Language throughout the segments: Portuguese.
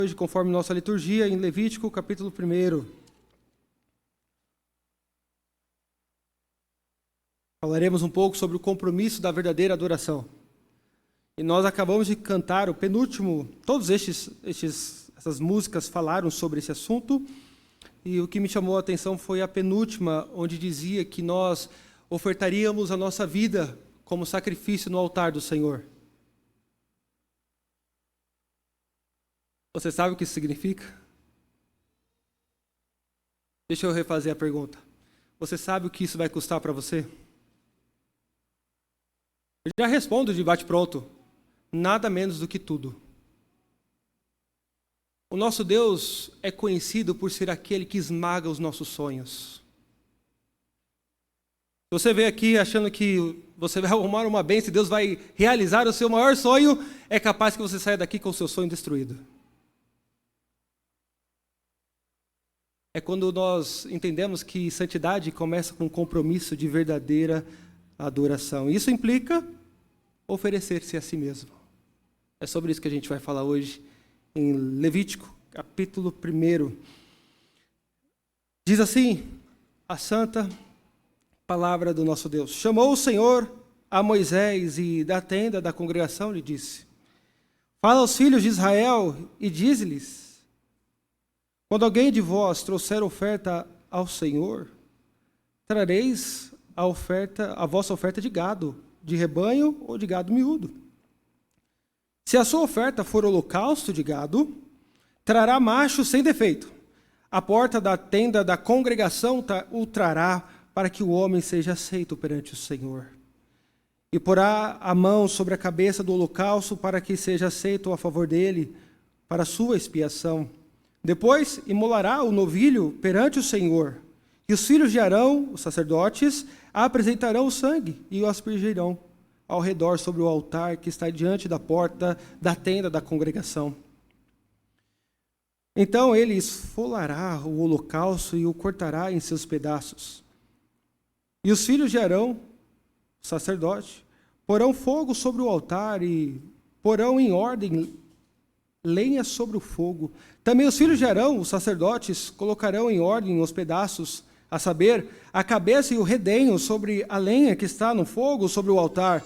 Hoje, conforme nossa liturgia, em Levítico, capítulo 1. Falaremos um pouco sobre o compromisso da verdadeira adoração. E nós acabamos de cantar o penúltimo, essas músicas falaram sobre esse assunto, e o que me chamou a atenção foi a penúltima, onde dizia que nós ofertaríamos a nossa vida como sacrifício no altar do Senhor. Você sabe o que isso significa? Deixa eu refazer a pergunta. Você sabe o que isso vai custar para você? Eu já respondo de bate-pronto. Nada menos do que tudo. O nosso Deus é conhecido por ser aquele que esmaga os nossos sonhos. Você veio aqui achando que você vai arrumar uma bênção e Deus vai realizar o seu maior sonho, é capaz que você saia daqui com o seu sonho destruído. É quando nós entendemos que santidade começa com um compromisso de verdadeira adoração. Isso implica oferecer-se a si mesmo. É sobre isso que a gente vai falar hoje em Levítico, capítulo 1. Diz assim a santa palavra do nosso Deus. Chamou o Senhor a Moisés e da tenda da congregação lhe disse: Fala aos filhos de Israel e dize-lhes: quando alguém de vós trouxer oferta ao Senhor, trareis a vossa oferta de gado, de rebanho ou de gado miúdo. Se a sua oferta for holocausto de gado, trará macho sem defeito. A porta da tenda da congregação o trará, para que o homem seja aceito perante o Senhor. E porá a mão sobre a cabeça do holocausto, para que seja aceito a favor dele, para a sua expiação. Depois imolará o novilho perante o Senhor, e os filhos de Arão, os sacerdotes, apresentarão o sangue e o aspergirão ao redor sobre o altar que está diante da porta da tenda da congregação. Então ele esfolará o holocausto e o cortará em seus pedaços. E os filhos de Arão, o sacerdote, porão fogo sobre o altar e porão em ordem lenha sobre o fogo. Também os filhos de Arão, os sacerdotes, colocarão em ordem os pedaços, a saber, a cabeça e o redenho sobre a lenha que está no fogo sobre o altar.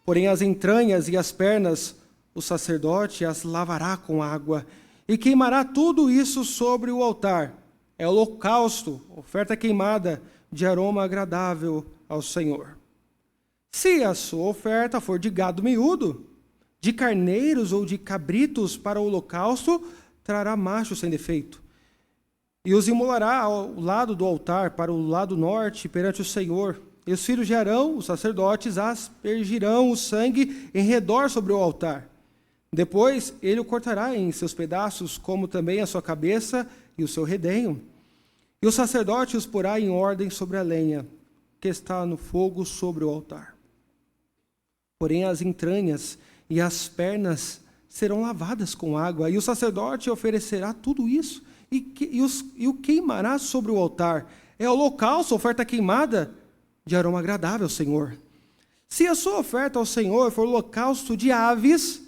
Porém as entranhas e as pernas, o sacerdote as lavará com água e queimará tudo isso sobre o altar. É holocausto, oferta queimada de aroma agradável ao Senhor. Se a sua oferta for de gado miúdo, de carneiros ou de cabritos para o holocausto, trará macho sem defeito. E os imolará ao lado do altar, para o lado norte, perante o Senhor. E os filhos de Arão, os sacerdotes, aspergirão o sangue em redor sobre o altar. Depois ele o cortará em seus pedaços, como também a sua cabeça e o seu redenho. E o sacerdote os porá em ordem sobre a lenha, que está no fogo sobre o altar. Porém as entranhas e as pernas serão lavadas com água, e o sacerdote oferecerá tudo isso, e o queimará sobre o altar. É holocausto, oferta queimada, de aroma agradável ao Senhor. Se a sua oferta ao Senhor for holocausto de aves,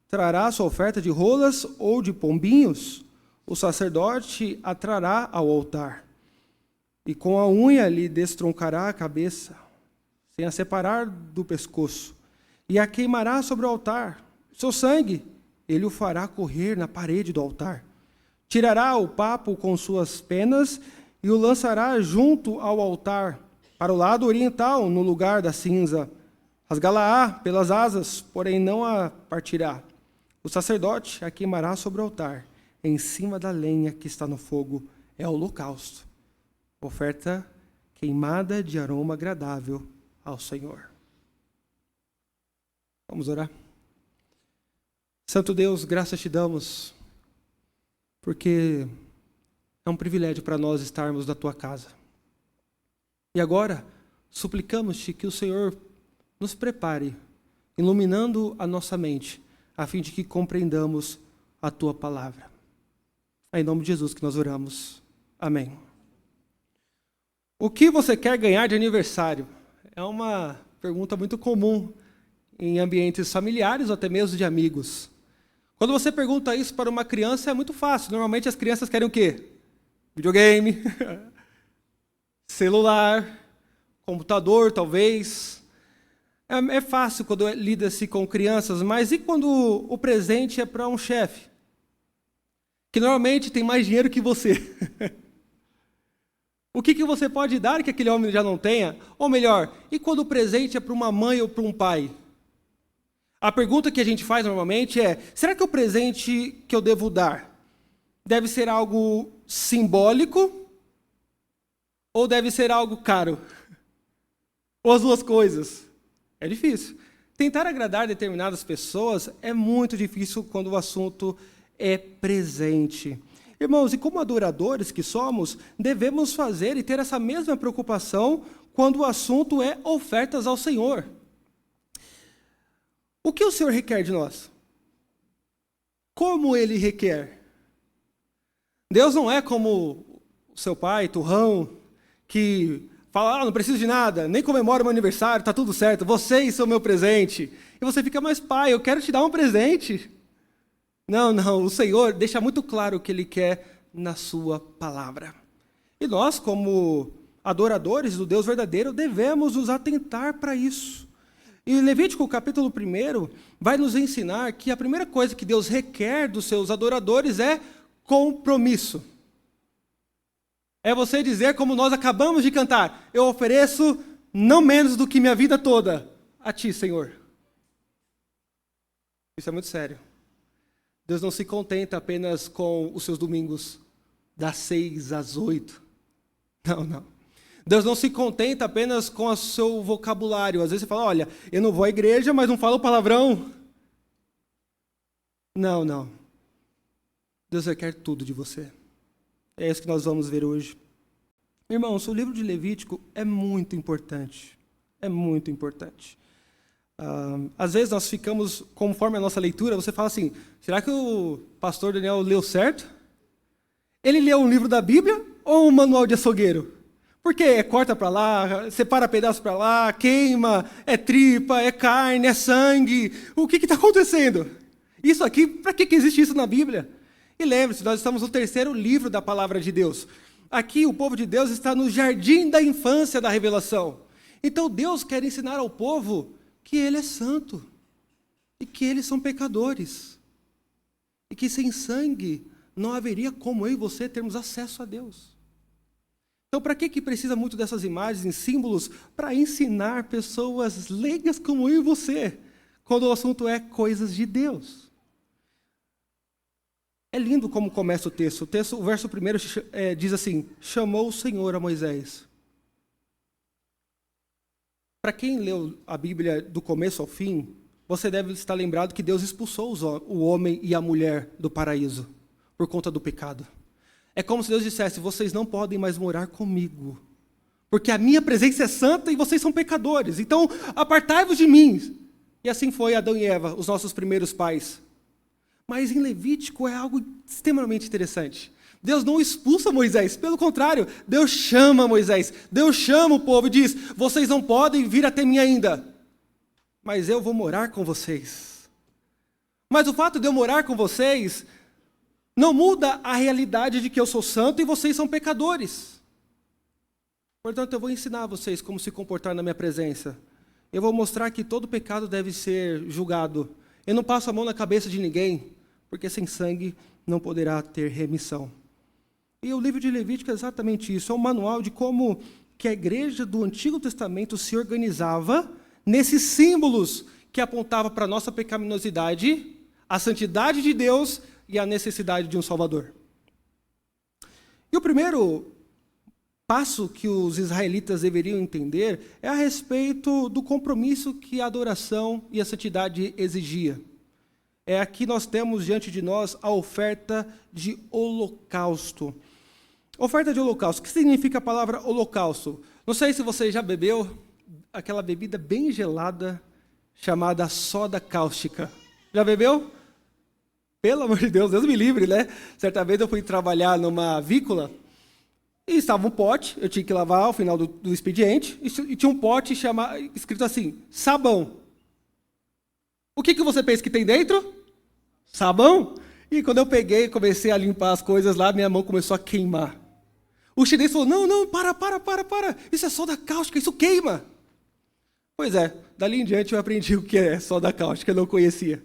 trará a sua oferta de rolas ou de pombinhos. O sacerdote a trará ao altar, e com a unha lhe destroncará a cabeça, sem a separar do pescoço, e a queimará sobre o altar. Seu sangue ele o fará correr na parede do altar. Tirará o papo com suas penas e o lançará junto ao altar, para o lado oriental, no lugar da cinza. Rasgá-la-á pelas asas, porém não a partirá. O sacerdote a queimará sobre o altar, em cima da lenha que está no fogo. É o holocausto, oferta queimada de aroma agradável ao Senhor. Vamos orar. Santo Deus, graças te damos, porque é um privilégio para nós estarmos na tua casa. E agora, suplicamos-te que o Senhor nos prepare, iluminando a nossa mente, a fim de que compreendamos a tua palavra. É em nome de Jesus que nós oramos. Amém. O que você quer ganhar de aniversário? É uma pergunta muito comum em ambientes familiares ou até mesmo de amigos. Quando você pergunta isso para uma criança, é muito fácil. Normalmente as crianças querem o quê? Videogame, celular, computador, talvez. É fácil quando lida-se com crianças, mas e quando o presente é para um chefe? Que normalmente tem mais dinheiro que você. O que você pode dar que aquele homem já não tenha? Ou melhor, e quando o presente é para uma mãe ou para um pai? A pergunta que a gente faz normalmente é: será que o presente que eu devo dar deve ser algo simbólico ou deve ser algo caro? Ou as duas coisas? É difícil. Tentar agradar determinadas pessoas é muito difícil quando o assunto é presente. Irmãos, e como adoradores que somos, devemos fazer e ter essa mesma preocupação quando o assunto é ofertas ao Senhor. O que o Senhor requer de nós? Como Ele requer? Deus não é como o seu pai, turrão, que fala, não preciso de nada, nem comemora o meu aniversário, está tudo certo, vocês são meu presente. E você fica, mas pai, eu quero te dar um presente. Não, o Senhor deixa muito claro o que Ele quer na sua palavra. E nós, como adoradores do Deus verdadeiro, devemos nos atentar para isso. E Levítico, capítulo 1, vai nos ensinar que a primeira coisa que Deus requer dos seus adoradores é compromisso. É você dizer, como nós acabamos de cantar, eu ofereço não menos do que minha vida toda a Ti, Senhor. Isso é muito sério. Deus não se contenta apenas com os seus domingos, das 6 às 8. Não. Deus não se contenta apenas com o seu vocabulário. Às vezes você fala, olha, eu não vou à igreja, mas não falo palavrão. Não. Deus requer tudo de você. É isso que nós vamos ver hoje. Irmãos, o livro de Levítico é muito importante. É muito importante. Às vezes nós ficamos, conforme a nossa leitura, você fala assim, será que o pastor Daniel leu certo? Ele leu um livro da Bíblia ou um manual de açougueiro? Porque corta para lá, separa pedaço para lá, queima, é tripa, é carne, é sangue. O que está acontecendo? Isso aqui, para que existe isso na Bíblia? E lembre-se, nós estamos no 3º livro da palavra de Deus. Aqui o povo de Deus está no jardim da infância da revelação. Então Deus quer ensinar ao povo que Ele é santo e que eles são pecadores. E que sem sangue não haveria como eu e você termos acesso a Deus. Então, para que precisa muito dessas imagens e símbolos? Para ensinar pessoas leigas como eu e você, quando o assunto é coisas de Deus. É lindo como começa o texto. O verso 1 diz assim, chamou o Senhor a Moisés. Para quem leu a Bíblia do começo ao fim, você deve estar lembrado que Deus expulsou o homem e a mulher do paraíso, por conta do pecado. É como se Deus dissesse, vocês não podem mais morar comigo, porque a minha presença é santa e vocês são pecadores, então apartai-vos de mim. E assim foi Adão e Eva, os nossos primeiros pais. Mas em Levítico é algo extremamente interessante. Deus não expulsa Moisés, pelo contrário, Deus chama Moisés, Deus chama o povo e diz, vocês não podem vir até mim ainda, mas eu vou morar com vocês. Mas o fato de eu morar com vocês não muda a realidade de que eu sou santo e vocês são pecadores. Portanto, eu vou ensinar a vocês como se comportar na minha presença. Eu vou mostrar que todo pecado deve ser julgado. Eu não passo a mão na cabeça de ninguém, porque sem sangue não poderá ter remissão. E o livro de Levítico é exatamente isso. É um manual de como que a igreja do Antigo Testamento se organizava nesses símbolos que apontavam para a nossa pecaminosidade, a santidade de Deus e a necessidade de um Salvador. E o primeiro passo que os israelitas deveriam entender é a respeito do compromisso que a adoração e a santidade exigia. Aqui nós temos diante de nós a oferta de holocausto. Oferta de holocausto. O que significa a palavra holocausto? Não sei se você já bebeu aquela bebida bem gelada chamada soda cáustica. Já bebeu? Pelo amor de Deus, Deus me livre, né? Certa vez eu fui trabalhar numa avícola e estava um pote, eu tinha que lavar ao final do expediente, e tinha um pote escrito assim, sabão. O que você pensa que tem dentro? Sabão? E quando eu peguei e comecei a limpar as coisas lá, minha mão começou a queimar. O chinês falou, não, para. Isso é soda cáustica, isso queima. Pois é, dali em diante eu aprendi o que é soda cáustica, eu não conhecia.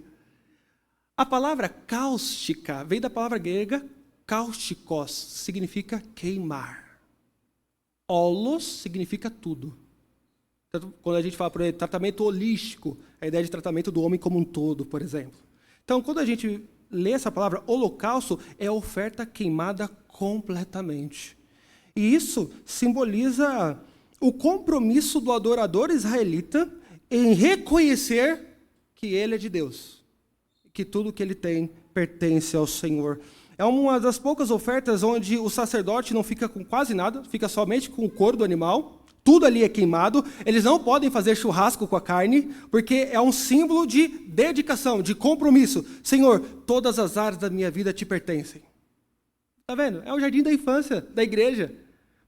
A palavra cáustica vem da palavra grega cáusticos, significa queimar. Olos significa tudo. Então, quando a gente fala, por exemplo, tratamento holístico, a ideia de tratamento do homem como um todo, por exemplo. Então, quando a gente lê essa palavra, holocausto é oferta queimada completamente. E isso simboliza o compromisso do adorador israelita em reconhecer que ele é de Deus, que tudo que ele tem pertence ao Senhor. É uma das poucas ofertas onde o sacerdote não fica com quase nada, fica somente com o couro do animal, tudo ali é queimado, eles não podem fazer churrasco com a carne, porque é um símbolo de dedicação, de compromisso. Senhor, todas as áreas da minha vida te pertencem. Está vendo? É o jardim da infância, da igreja.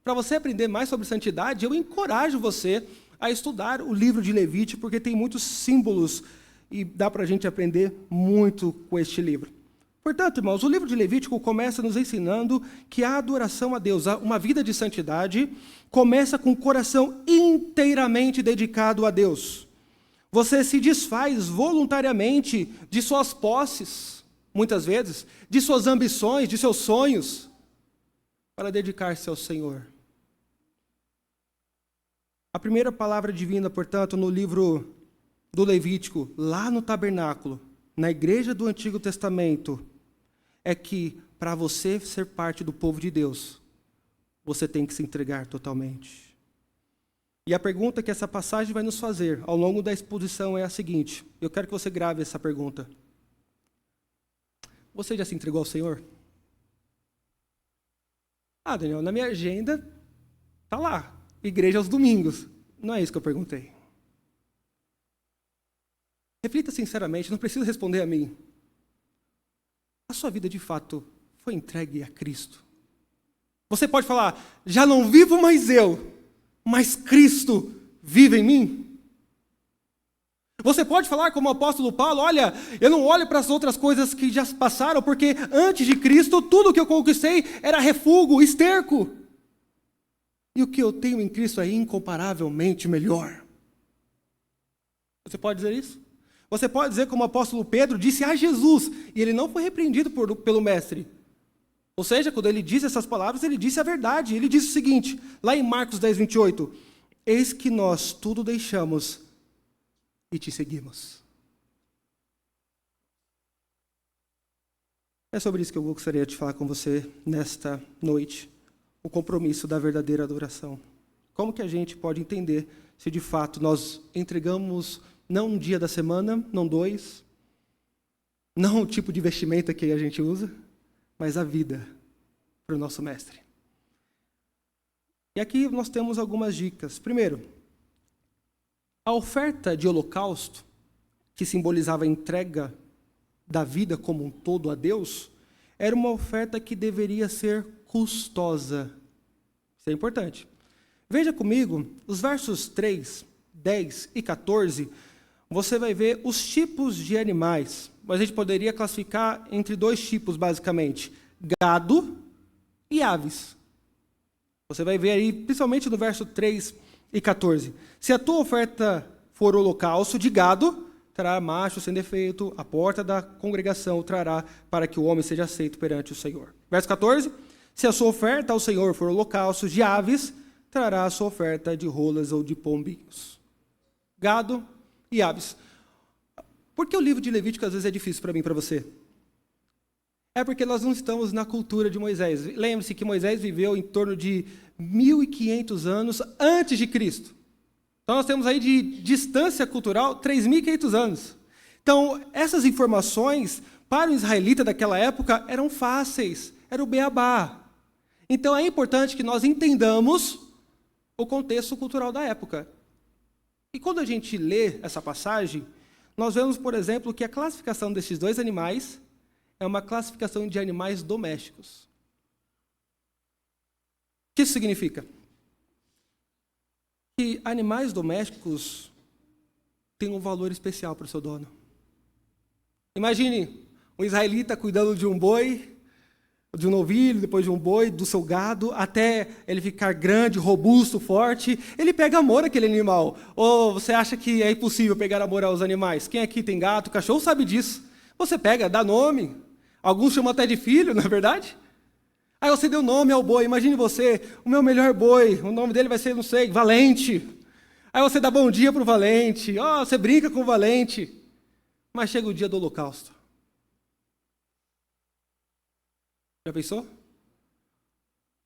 Para você aprender mais sobre santidade, eu encorajo você a estudar o livro de Levítico, porque tem muitos símbolos e dá para a gente aprender muito com este livro. Portanto, irmãos, o livro de Levítico começa nos ensinando que a adoração a Deus, uma vida de santidade, começa com o coração inteiramente dedicado a Deus. Você se desfaz voluntariamente de suas posses, muitas vezes, de suas ambições, de seus sonhos, para dedicar-se ao Senhor. A primeira palavra divina, portanto, no livro do Levítico, lá no tabernáculo, na igreja do Antigo Testamento, é que para você ser parte do povo de Deus, você tem que se entregar totalmente. E a pergunta que essa passagem vai nos fazer ao longo da exposição é a seguinte, eu quero que você grave essa pergunta. Você já se entregou ao Senhor? Ah, Daniel, na minha agenda está lá, igreja aos domingos. Não é isso que eu perguntei. Reflita sinceramente, não precisa responder a mim. A sua vida, de fato, foi entregue a Cristo? Você pode falar, já não vivo mais eu, mas Cristo vive em mim? Você pode falar como o apóstolo Paulo, olha, eu não olho para as outras coisas que já passaram, porque antes de Cristo, tudo que eu conquistei era refúgio, esterco. E o que eu tenho em Cristo é incomparavelmente melhor. Você pode dizer isso? Você pode dizer como o apóstolo Pedro disse a Jesus, e ele não foi repreendido pelo mestre. Ou seja, quando ele disse essas palavras, ele disse a verdade. Ele disse o seguinte, lá em Marcos 10, 28, eis que nós tudo deixamos e te seguimos. É sobre isso que eu gostaria de falar com você nesta noite. O compromisso da verdadeira adoração. Como que a gente pode entender se de fato nós entregamos não um dia da semana, não dois, não o tipo de vestimenta que a gente usa, mas a vida para o nosso mestre. E aqui nós temos algumas dicas. Primeiro, a oferta de holocausto, que simbolizava a entrega da vida como um todo a Deus, era uma oferta que deveria ser custosa. Isso é importante. Veja comigo, os versos 3, 10 e 14, você vai ver os tipos de animais. Mas a gente poderia classificar entre dois tipos, basicamente. Gado e aves. Você vai ver aí, principalmente no verso 3 e 14. Se a tua oferta for holocausto de gado, trará macho sem defeito, a porta da congregação trará para que o homem seja aceito perante o Senhor. Verso 14. Se a sua oferta ao Senhor for holocausto de aves, trará a sua oferta de rolas ou de pombinhos. Gado e aves. Por que o livro de Levítico às vezes é difícil para mim e para você? É porque nós não estamos na cultura de Moisés. Lembre-se que Moisés viveu em torno de 1.500 anos antes de Cristo. Então nós temos aí de distância cultural 3.500 anos. Então essas informações para o israelita daquela época eram fáceis, era o beabá. Então é importante que nós entendamos o contexto cultural da época. E quando a gente lê essa passagem, nós vemos, por exemplo, que a classificação desses dois animais é uma classificação de animais domésticos. O que isso significa? Que animais domésticos têm um valor especial para o seu dono. Imagine Um israelita cuidando de um boi, de um novilho, depois de um boi, do seu gado, até ele ficar grande, robusto, forte, ele pega amor àquele animal. Ou você acha que é impossível pegar amor aos animais? Quem aqui tem gato, cachorro, sabe disso. Você pega, dá nome. Alguns chamam até de filho, não é verdade? Aí você deu nome ao boi. Imagine você, o meu melhor boi, o nome dele vai ser, não sei, Valente. Aí você dá bom dia para o Valente. Você brinca com o Valente. Mas chega o dia do holocausto. Já pensou?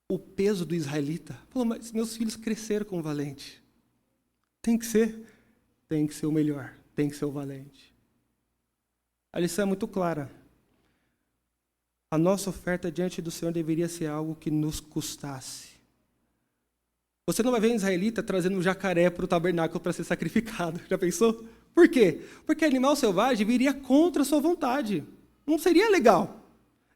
O peso do israelita. Falou, mas meus filhos cresceram com o Valente. Tem que ser o melhor. Tem que ser o Valente. A lição é muito clara. A nossa oferta diante do Senhor deveria ser algo que nos custasse. Você não vai ver um israelita trazendo um jacaré para o tabernáculo para ser sacrificado. Já pensou? Por quê? Porque animal selvagem viria contra a sua vontade. Não seria legal.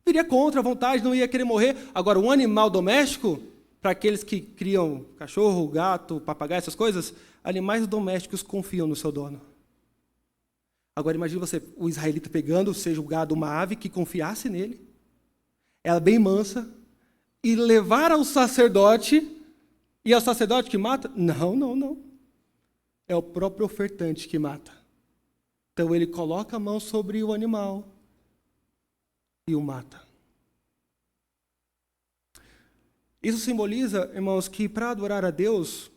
Viria contra a vontade, não ia querer morrer. Agora, um animal doméstico, para aqueles que criam cachorro, gato, papagaio, essas coisas, animais domésticos confiam no seu dono. Agora, imagine você, o israelita pegando, seja o gado, uma ave que confiasse nele, ela bem mansa, e levar ao sacerdote, e é o sacerdote que mata? Não. É o próprio ofertante que mata. Então ele coloca a mão sobre o animal e o mata. Isso simboliza, irmãos, que para adorar a Deus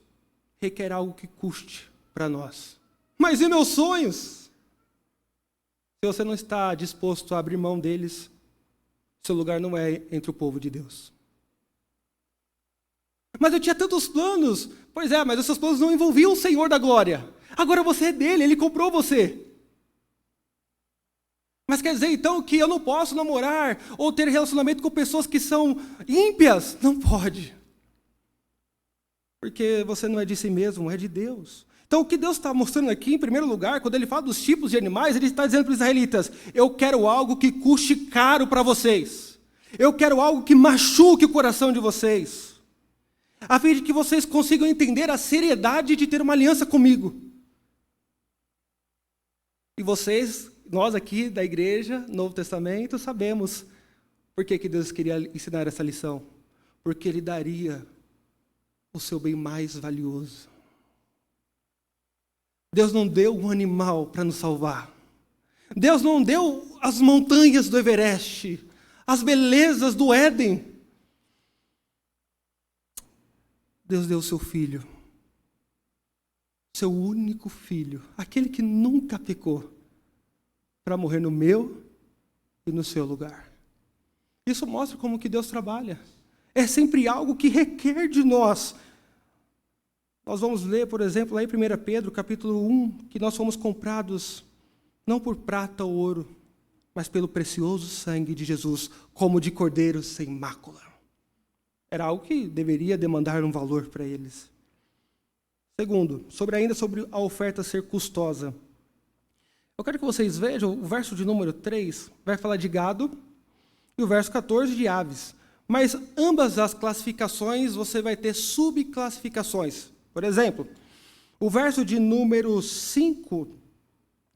requer algo que custe para nós. Mas e meus sonhos? Se você não está disposto a abrir mão deles, seu lugar não é entre o povo de Deus. Mas eu tinha tantos planos. Pois é, mas os seus planos não envolviam o Senhor da glória. Agora você é dele, ele comprou você. Mas quer dizer então que eu não posso namorar ou ter relacionamento com pessoas que são ímpias? Não pode. Porque você não é de si mesmo, é de Deus. Então o que Deus está mostrando aqui, em primeiro lugar, quando ele fala dos tipos de animais, ele está dizendo para os israelitas, eu quero algo que custe caro para vocês. Eu quero algo que machuque o coração de vocês. A fim de que vocês consigam entender a seriedade de ter uma aliança comigo. E vocês, nós aqui da igreja, Novo Testamento, sabemos por que Deus queria ensinar essa lição. Porque Ele daria o seu bem mais valioso. Deus não deu um animal para nos salvar. Deus não deu as montanhas do Everest, as belezas do Éden. Deus deu o seu filho, seu único filho, aquele que nunca pecou, para morrer no meu e no seu lugar. Isso mostra como que Deus trabalha. É sempre algo que requer de nós. Nós vamos ler, por exemplo, lá em 1 Pedro, capítulo 1, que nós fomos comprados não por prata ou ouro, mas pelo precioso sangue de Jesus, como de cordeiro sem mácula. Era algo que deveria demandar um valor para eles. Segundo, ainda sobre a oferta ser custosa. Eu quero que vocês vejam, o verso de número 3 vai falar de gado e o verso 14 de aves. Mas ambas as classificações você vai ter subclassificações. Por exemplo, o verso de número 5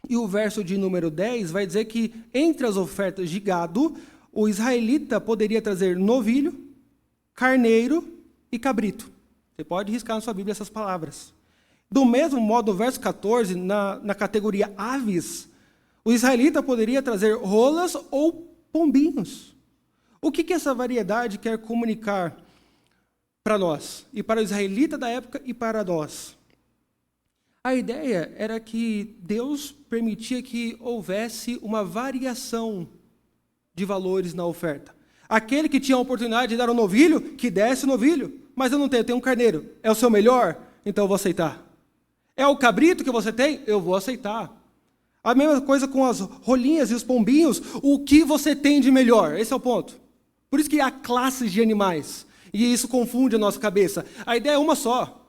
e o verso de número 10 vai dizer que entre as ofertas de gado, o israelita poderia trazer novilho, carneiro e cabrito. Você pode riscar na sua Bíblia essas palavras. Do mesmo modo, no verso 14, na categoria aves, o israelita poderia trazer rolas ou pombinhos. O que essa variedade quer comunicar para nós? E para o israelita da época e para nós? A ideia era que Deus permitia que houvesse uma variação de valores na oferta. Aquele que tinha a oportunidade de dar um novilho, que desse o novilho. Mas eu não tenho, eu tenho um carneiro. É o seu melhor? Então eu vou aceitar. É o cabrito que você tem? Eu vou aceitar. A mesma coisa com as rolinhas e os pombinhos. O que você tem de melhor? Esse é o ponto. Por isso que há classes de animais. E isso confunde a nossa cabeça. A ideia é uma só.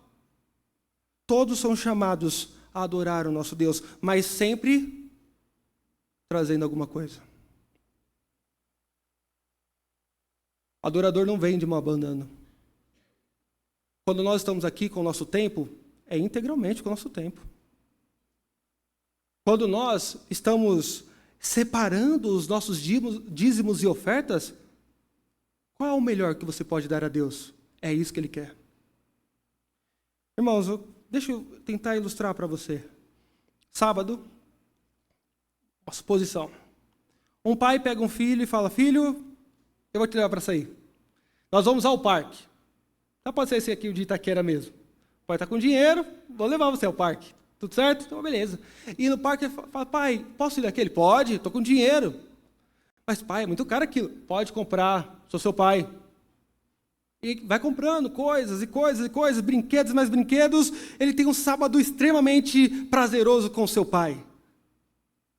Todos são chamados a adorar o nosso Deus, mas sempre trazendo alguma coisa. Adorador não vem de uma banana. Quando nós estamos aqui com o nosso tempo, é integralmente com o nosso tempo. Quando nós estamos separando os nossos dízimos e ofertas, qual é o melhor que você pode dar a Deus? É isso que Ele quer. Irmãos, deixa eu tentar ilustrar para você. Sábado, uma suposição. Um pai pega um filho e fala: filho, eu vou te levar para sair. Nós vamos ao parque. Então pode ser esse aqui, o de Itaquera mesmo. O pai está com dinheiro, vou levar você ao parque. Tudo certo? Então beleza. E no parque ele fala: pai, posso ir naquele? Pode, estou com dinheiro. Mas pai, é muito caro aquilo. Pode comprar, sou seu pai. E vai comprando coisas e coisas e coisas, brinquedos e mais brinquedos. Ele tem um sábado extremamente prazeroso com seu pai.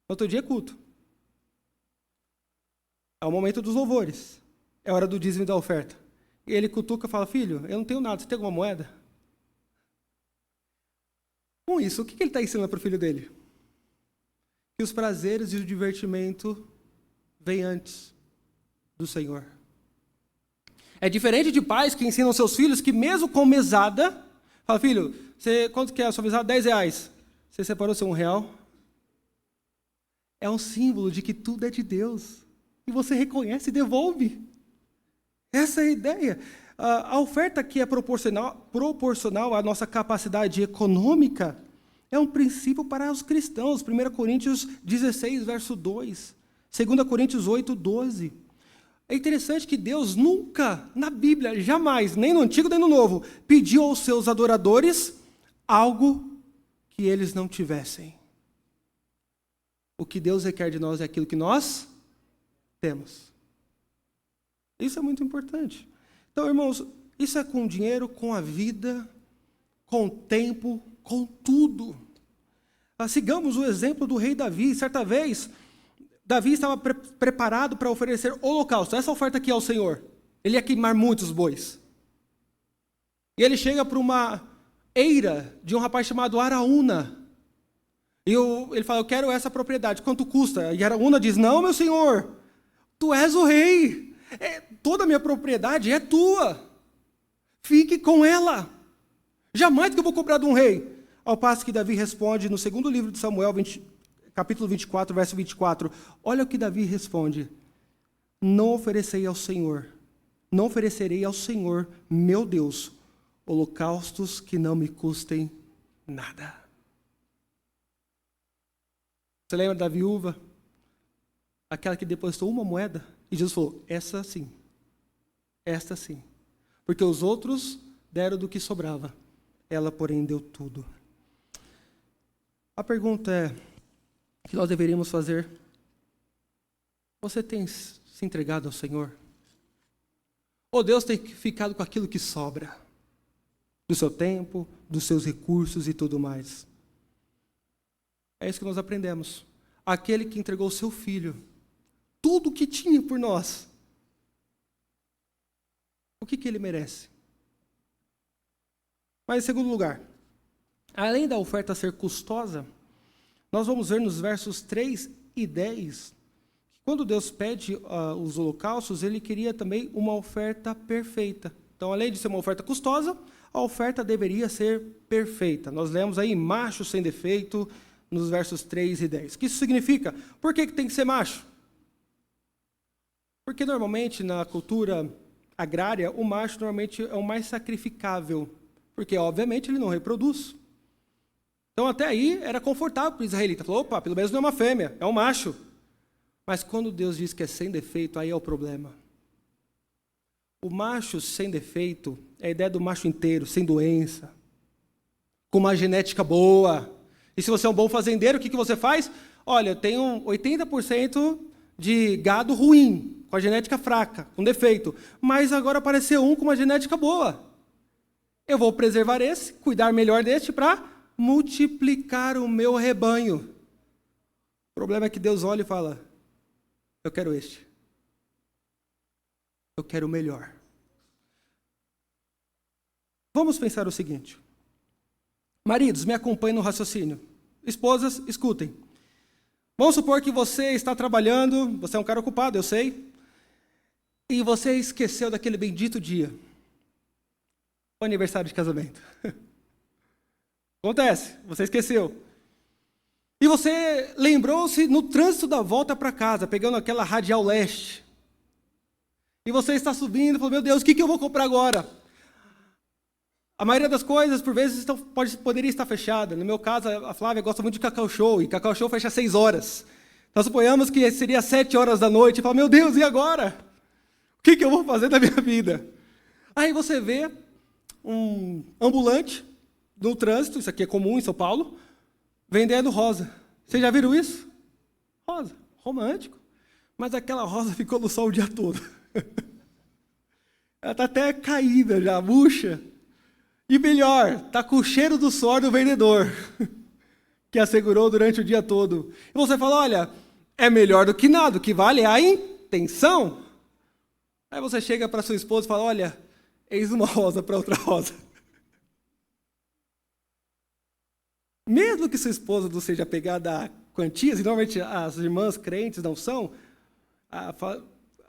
Outro dia é culto. É o momento dos louvores. É a hora do dízimo e da oferta. E ele cutuca e fala: filho, eu não tenho nada, você tem alguma moeda? Com isso, o que ele está ensinando para o filho dele? Que os prazeres e o divertimento vêm antes do Senhor. É diferente de pais que ensinam seus filhos que mesmo com mesada, fala: filho, quanto que é a sua mesada? R$10. Você separou seu R$1? É um símbolo de que tudo é de Deus. E você reconhece e devolve. Essa é a ideia. A oferta que é proporcional à nossa capacidade econômica é um princípio para os cristãos. 1 Coríntios 16, verso 2. 2 Coríntios 8, 12. É interessante que Deus nunca, na Bíblia, jamais, nem no Antigo nem no Novo, pediu aos seus adoradores algo que eles não tivessem. O que Deus requer de nós é aquilo que nós temos. Isso é muito importante. Então, irmãos, isso é com dinheiro, com a vida, com o tempo, com tudo. Sigamos o exemplo do rei Davi. Certa vez, Davi estava preparado para oferecer holocausto. Essa oferta aqui ao Senhor. Ele ia queimar muitos bois. E ele chega para uma eira de um rapaz chamado Araúna. E ele fala: eu quero essa propriedade, quanto custa? E Araúna diz: não, meu senhor, tu és o rei. Toda a minha propriedade é tua. Fique com ela. Jamais que eu vou cobrar de um rei. Ao passo que Davi responde no segundo livro de Samuel, capítulo 24, verso 24. Olha o que Davi responde: não oferecerei ao Senhor, meu Deus, holocaustos que não me custem nada. Você lembra da viúva? Aquela que depositou uma moeda? E Jesus falou: esta sim. Porque os outros deram do que sobrava. Ela, porém, deu tudo. A pergunta que nós deveríamos fazer: você tem se entregado ao Senhor? Ou Deus tem ficado com aquilo que sobra? Do seu tempo, dos seus recursos e tudo mais. É isso que nós aprendemos. Aquele que entregou o seu filho, tudo o que tinha por nós, o que ele merece? Mas em segundo lugar, além da oferta ser custosa, nós vamos ver nos versos 3 e 10, que quando Deus pede os holocaustos, Ele queria também uma oferta perfeita. Então, além de ser uma oferta custosa, a oferta deveria ser perfeita. Nós lemos aí macho sem defeito, nos versos 3 e 10. O que isso significa? Por que tem que ser macho? Porque normalmente na cultura agrária, o macho normalmente é o mais sacrificável, porque obviamente ele não reproduz. Então até aí era confortável para o israelita. Falou: opa, pelo menos não é uma fêmea, é um macho. Mas quando Deus diz que é sem defeito, aí é o problema. O macho sem defeito é a ideia do macho inteiro, sem doença, com uma genética boa. E se você é um bom fazendeiro, o que você faz? Olha, eu tenho 80% de gado ruim, com a genética fraca, com defeito. Mas agora apareceu um com uma genética boa. Eu vou preservar esse, cuidar melhor deste para multiplicar o meu rebanho. O problema é que Deus olha e fala: eu quero este. Eu quero o melhor. Vamos pensar o seguinte. Maridos, me acompanhem no raciocínio. Esposas, escutem. Vamos supor que você está trabalhando, você é um cara ocupado, eu sei, e você esqueceu daquele bendito dia, o aniversário de casamento. Acontece, você esqueceu. E você lembrou-se no trânsito da volta para casa, pegando aquela radial leste. E você está subindo e falou, meu Deus, o que eu vou comprar agora? A maioria das coisas, por vezes, poderia estar fechada. No meu caso, a Flávia gosta muito de Cacau Show, e Cacau Show fecha às 6 horas. Então, suponhamos que seria 7 horas da noite, e fala, meu Deus, e agora? O que eu vou fazer da minha vida? Aí você vê um ambulante no trânsito, isso aqui é comum em São Paulo, vendendo rosa. Vocês já viram isso? Rosa, romântico. Mas aquela rosa ficou no sol o dia todo. Ela está até caída já, murcha. E melhor, está com o cheiro do suor do vendedor, que assegurou durante o dia todo. E você fala, olha, é melhor do que nada, o que vale é a intenção. Aí você chega para sua esposa e fala, olha, eis uma rosa para outra rosa. Mesmo que sua esposa não seja apegada a quantias, e normalmente as irmãs crentes não são,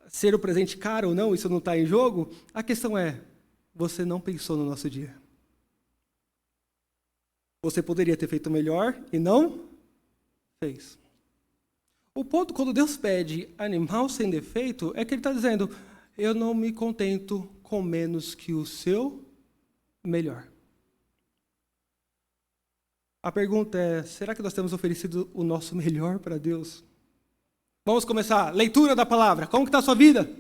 ser o presente caro ou não, isso não está em jogo, a questão é, você não pensou no nosso dia. Você poderia ter feito melhor e não fez. O ponto, quando Deus pede animal sem defeito, é que Ele está dizendo, eu não me contento com menos que o seu melhor. A pergunta é, será que nós temos oferecido o nosso melhor para Deus? Vamos começar. Leitura da palavra. Como que está a sua vida?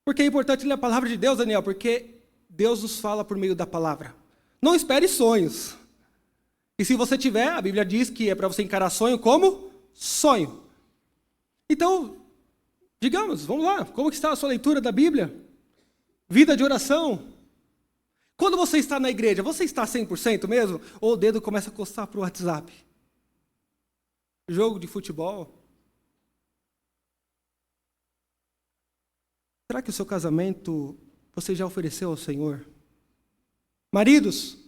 Por que é importante ler a palavra de Deus, Daniel? Porque Deus nos fala por meio da palavra. Não espere sonhos. E se você tiver, a Bíblia diz que é para você encarar sonho como sonho. Então, digamos, vamos lá. Como que está a sua leitura da Bíblia? Vida de oração. Quando você está na igreja, você está 100% mesmo? Ou o dedo começa a coçar para o WhatsApp? Jogo de futebol? Será que o seu casamento você já ofereceu ao Senhor? Maridos,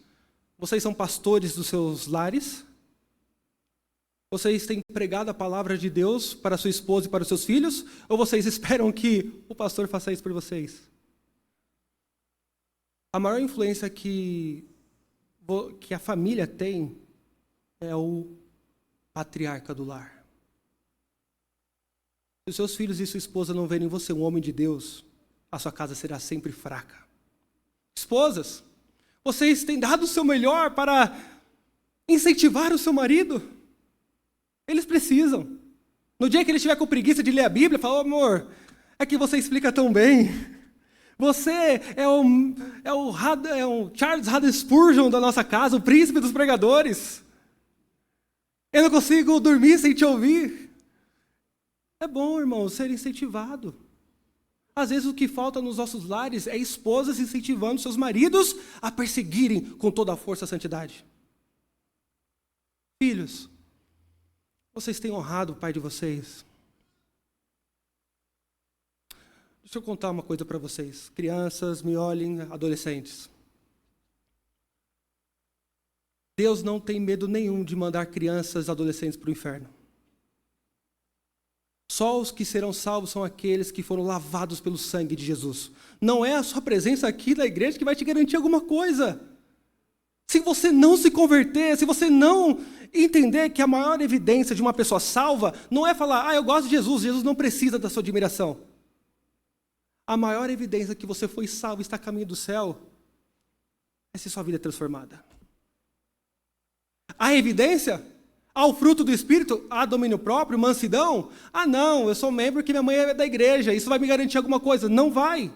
vocês são pastores dos seus lares? Vocês têm pregado a palavra de Deus para sua esposa e para os seus filhos? Ou vocês esperam que o pastor faça isso por vocês? A maior influência que a família tem é o patriarca do lar. Se os seus filhos e sua esposa não verem você um homem de Deus, a sua casa será sempre fraca. Esposas, vocês têm dado o seu melhor para incentivar o seu marido? Eles precisam. No dia que ele estiver com preguiça de ler a Bíblia, fala, amor, é que você explica tão bem. Você é o Charles Haddon Spurgeon da nossa casa, o príncipe dos pregadores. Eu não consigo dormir sem te ouvir. É bom, irmão, ser incentivado. Às vezes o que falta nos nossos lares é esposas incentivando seus maridos a perseguirem com toda a força a santidade. Filhos, vocês têm honrado o pai de vocês? Deixa eu contar uma coisa para vocês. Crianças, me olhem, adolescentes. Deus não tem medo nenhum de mandar crianças e adolescentes para o inferno. Só os que serão salvos são aqueles que foram lavados pelo sangue de Jesus. Não é a sua presença aqui na igreja que vai te garantir alguma coisa. Se você não se converter, se você não entender que a maior evidência de uma pessoa salva não é falar, eu gosto de Jesus, Jesus não precisa da sua admiração. A maior evidência que você foi salvo e está a caminho do céu é se sua vida é transformada. A evidência? Há o fruto do Espírito? Há domínio próprio, mansidão? Não, eu sou membro que minha mãe é da igreja, isso vai me garantir alguma coisa. Não vai.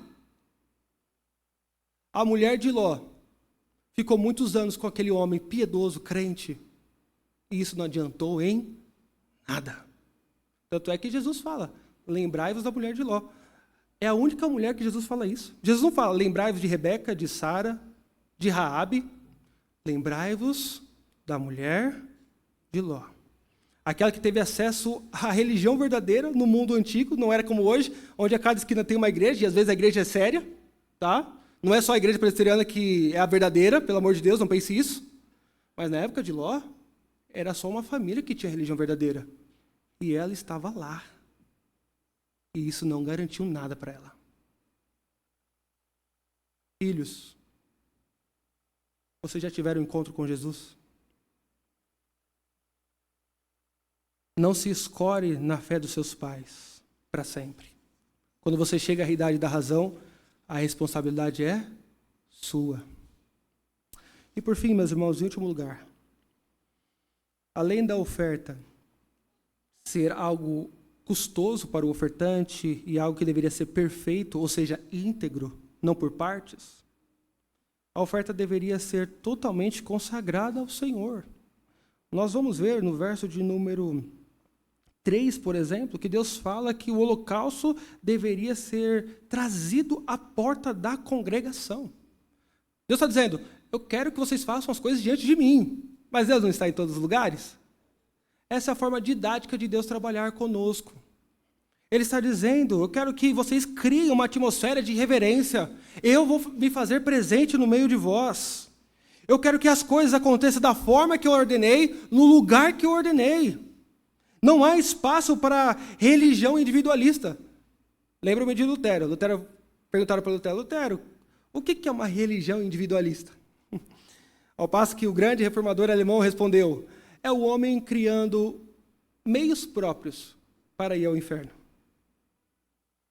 A mulher de Ló ficou muitos anos com aquele homem piedoso, crente, e isso não adiantou em nada. Tanto é que Jesus fala, lembrai-vos da mulher de Ló. É a única mulher que Jesus fala isso. Jesus não fala, lembrai-vos de Rebeca, de Sara, de Raabe. Lembrai-vos da mulher de Ló. Aquela que teve acesso à religião verdadeira no mundo antigo, não era como hoje, onde a cada esquina tem uma igreja, e às vezes a igreja é séria, tá? Não é só a igreja presbiteriana que é a verdadeira, pelo amor de Deus, não pense isso. Mas na época de Ló, era só uma família que tinha religião verdadeira. E ela estava lá. E isso não garantiu nada para ela. Filhos, vocês já tiveram um encontro com Jesus? Não se escore na fé dos seus pais para sempre. Quando você chega à idade da razão, a responsabilidade é sua. E por fim, meus irmãos, em último lugar, além da oferta ser algo custoso para o ofertante e algo que deveria ser perfeito, ou seja, íntegro, não por partes, a oferta deveria ser totalmente consagrada ao Senhor. Nós vamos ver no verso de número 3, por exemplo, que Deus fala que o holocausto deveria ser trazido à porta da congregação. Deus está dizendo, eu quero que vocês façam as coisas diante de mim, mas Deus não está em todos os lugares? Essa é a forma didática de Deus trabalhar conosco. Ele está dizendo, eu quero que vocês criem uma atmosfera de reverência. Eu vou me fazer presente no meio de vós. Eu quero que as coisas aconteçam da forma que eu ordenei, no lugar que eu ordenei. Não há espaço para religião individualista. Lembra-me de Lutero. Perguntaram para Lutero, o que é uma religião individualista? Ao passo que o grande reformador alemão respondeu, é o homem criando meios próprios para ir ao inferno.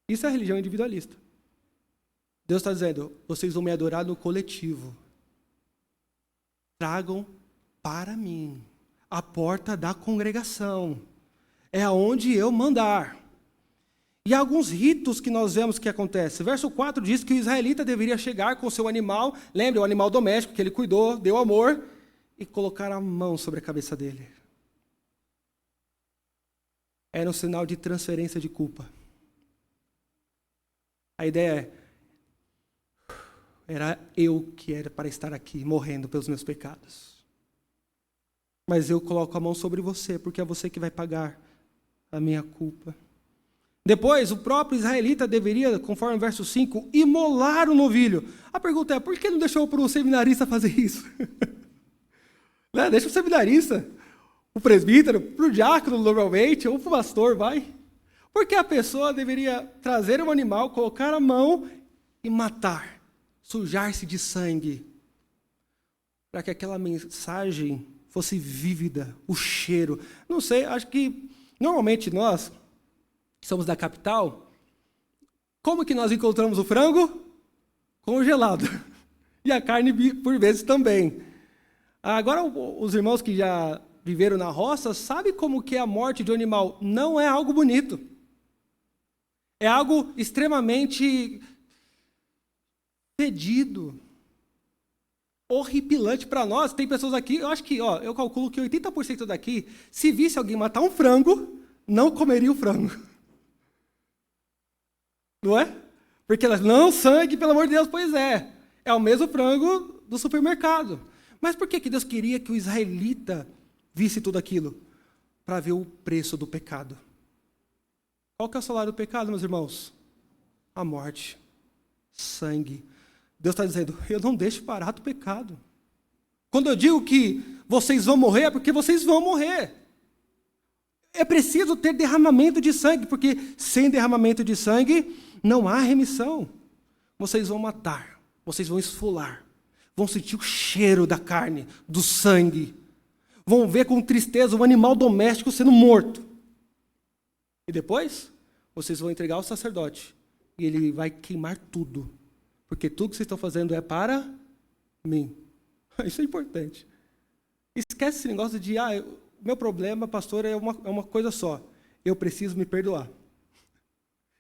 Isso é religião individualista. Deus está dizendo, vocês vão me adorar no coletivo. Tragam para mim a porta da congregação. É aonde eu mandar. E há alguns ritos que nós vemos que acontecem. Verso 4 diz que o israelita deveria chegar com seu animal, lembra, o animal doméstico que ele cuidou, deu amor, e colocar a mão sobre a cabeça dele. Era um sinal de transferência de culpa. A ideia era eu que era para estar aqui, morrendo pelos meus pecados. Mas eu coloco a mão sobre você, porque é você que vai pagar a minha culpa. Depois, o próprio israelita deveria, conforme o verso 5, imolar o novilho. A pergunta é, por que não deixou para o seminarista fazer isso? Deixa o seminarista, o presbítero, para o diácono normalmente, ou para o pastor, vai. Porque a pessoa deveria trazer um animal, colocar a mão e matar, sujar-se de sangue, para que aquela mensagem fosse vívida, o cheiro. Não sei, acho que normalmente nós, que somos da capital, como que nós encontramos o frango? Congelado. E a carne, por vezes, também. Agora, os irmãos que já viveram na roça, sabem como que a morte de um animal não é algo bonito. É algo extremamente fedido, horripilante para nós. Tem pessoas aqui, eu acho que, eu calculo que 80% daqui, se visse alguém matar um frango, não comeria o frango. Não é? Porque elas, não, sangue, pelo amor de Deus, pois é. É o mesmo frango do supermercado. Mas por que Deus queria que o israelita visse tudo aquilo? Para ver o preço do pecado. Qual que é o salário do pecado, meus irmãos? A morte. Sangue. Deus está dizendo, eu não deixo barato o pecado. Quando eu digo que vocês vão morrer, é porque vocês vão morrer. É preciso ter derramamento de sangue, porque sem derramamento de sangue, não há remissão. Vocês vão matar, vocês vão esfolar, vão sentir o cheiro da carne, do sangue. Vão ver com tristeza um animal doméstico sendo morto. E depois, vocês vão entregar ao sacerdote. E ele vai queimar tudo. Porque tudo que vocês estão fazendo é para mim. Isso é importante. Esquece esse negócio de, meu problema, pastor, é uma coisa só. Eu preciso me perdoar.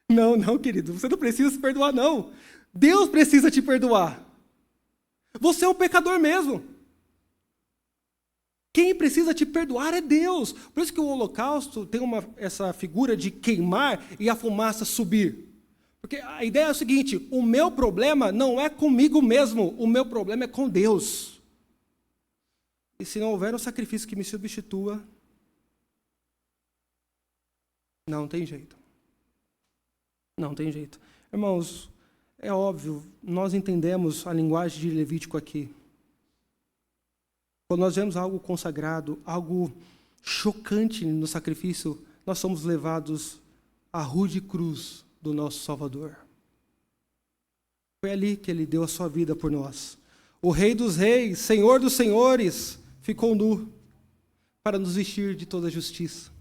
Não, querido, você não precisa se perdoar, não. Deus precisa te perdoar. Você é um pecador mesmo. Quem precisa te perdoar é Deus. Por isso que o holocausto tem essa figura de queimar e a fumaça subir. Porque a ideia é o seguinte, o meu problema não é comigo mesmo, o meu problema é com Deus. E se não houver um sacrifício que me substitua, não tem jeito. Não tem jeito. Irmãos, é óbvio, nós entendemos a linguagem de Levítico aqui. Quando nós vemos algo consagrado, algo chocante no sacrifício, nós somos levados à rude cruz do nosso Salvador. Foi ali que ele deu a sua vida por nós. O Rei dos Reis, Senhor dos Senhores, ficou nu para nos vestir de toda a justiça.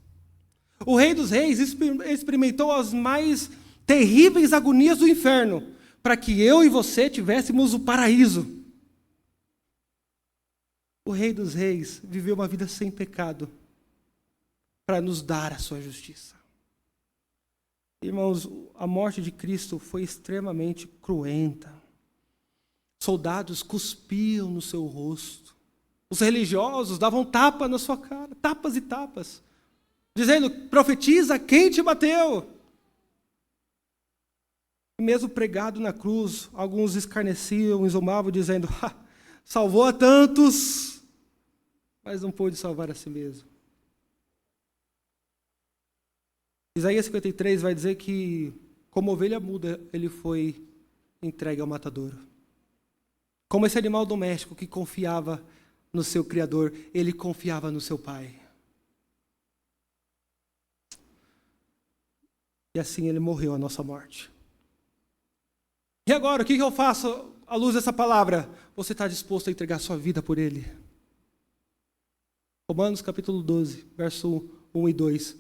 O Rei dos Reis experimentou as mais terríveis agonias do inferno, para que eu e você tivéssemos o paraíso. O Rei dos Reis viveu uma vida sem pecado, para nos dar a sua justiça. Irmãos, a morte de Cristo foi extremamente cruenta. Soldados cuspiam no seu rosto. Os religiosos davam tapa na sua cara, tapas e tapas, dizendo: profetiza, quem te bateu? E mesmo pregado na cruz, alguns escarneciam e zombavam, dizendo: salvou a tantos, mas não pôde salvar a si mesmo. Isaías 53 vai dizer que, como ovelha muda, ele foi entregue ao matadouro. Como esse animal doméstico que confiava no seu Criador, ele confiava no seu Pai. E assim ele morreu a nossa morte. E agora, o que eu faço à luz dessa palavra? Você está disposto a entregar sua vida por ele? Romanos capítulo 12, verso 1 e 2.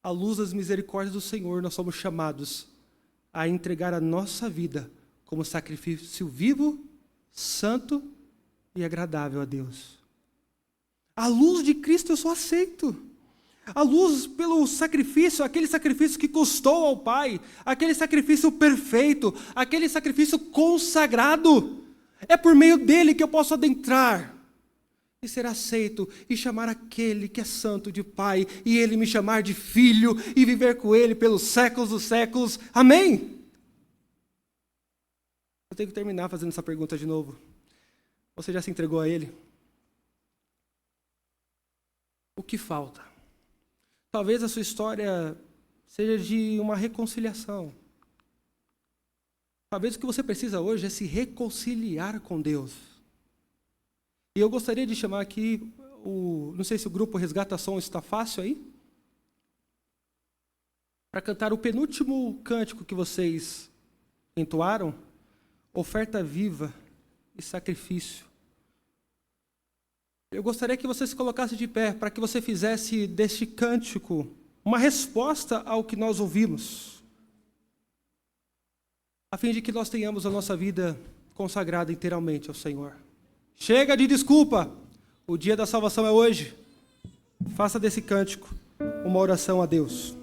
À luz das misericórdias do Senhor, nós somos chamados a entregar a nossa vida como sacrifício vivo, santo e agradável a Deus. À luz de Cristo eu sou aceito. À luz pelo sacrifício, aquele sacrifício que custou ao Pai, aquele sacrifício perfeito, aquele sacrifício consagrado. É por meio dele que eu posso adentrar e ser aceito e chamar aquele que é santo de Pai, e ele me chamar de filho e viver com ele pelos séculos dos séculos. Amém? Eu tenho que terminar fazendo essa pergunta de novo. Você já se entregou a ele? O que falta? Talvez a sua história seja de uma reconciliação. Talvez o que você precisa hoje é se reconciliar com Deus. E eu gostaria de chamar aqui, não sei se o grupo Resgata Som está fácil aí, para cantar o penúltimo cântico que vocês entoaram, oferta viva e sacrifício. Eu gostaria que você se colocasse de pé, para que você fizesse deste cântico uma resposta ao que nós ouvimos, a fim de que nós tenhamos a nossa vida consagrada inteiramente ao Senhor. Chega de desculpa, o dia da salvação é hoje. Faça desse cântico uma oração a Deus.